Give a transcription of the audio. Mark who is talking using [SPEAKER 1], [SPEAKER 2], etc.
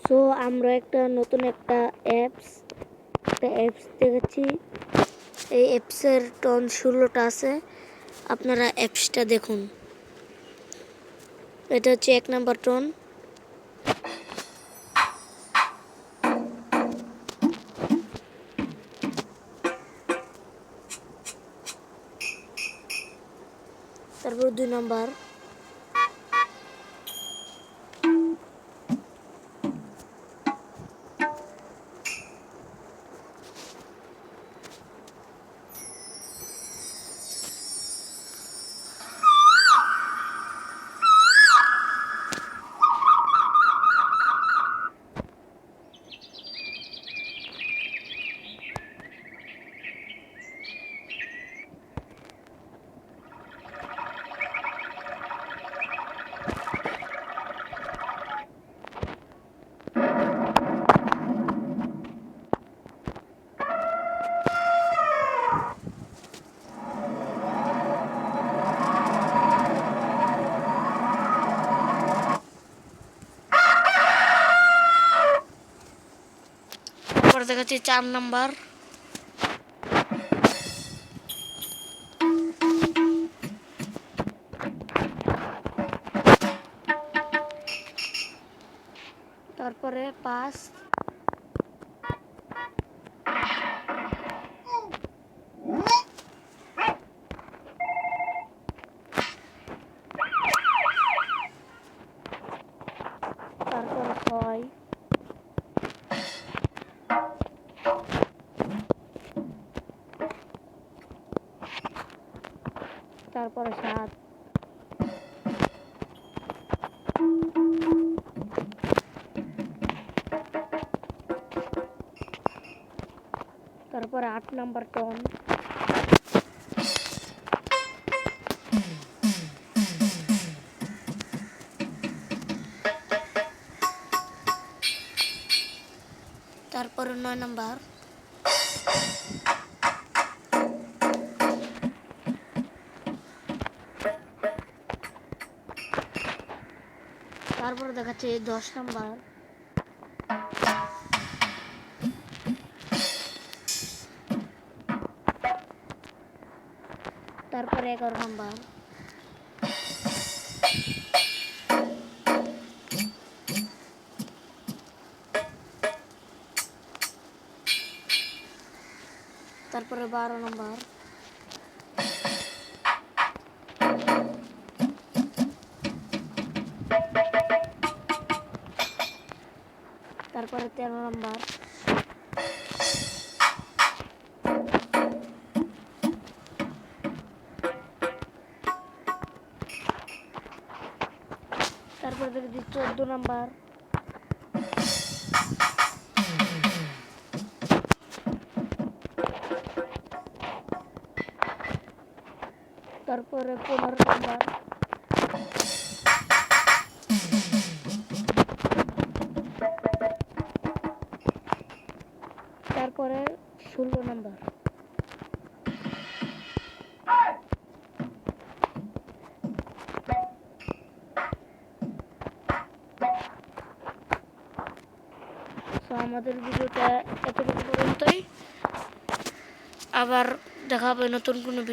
[SPEAKER 1] So আমরা নতুন একটা অ্যাপস দেখাচ্ছি। এই অ্যাপসের টন 16টা আছে, আপনারা অ্যাপসটা দেখুন। এটা হচ্ছে 1 নাম্বার টন। তারপর 2 নাম্বার, তারপর দেখাচ্ছি 4 নাম্বার, তারপরে 5, তারপরে 6, তারপরে 7, তারপরে 8 নাম্বার টন, তারপরে 9 নাম্বার, তারপরে দেখাচ্ছে 10 নাম্বার, তারপরে 11 নাম্বার, তারপরে 12 নাম্বার, তারপরে 13 নাম্বার, তারপরে দেখছি 14 নাম্বার, তারপরে 15 নাম্বার, তারপরে 16 নাম্বার। তো আমাদের ভিডিওটা এতটুকু পর্যন্তই, আবার দেখা হবে নতুন কোনো ভিডিও।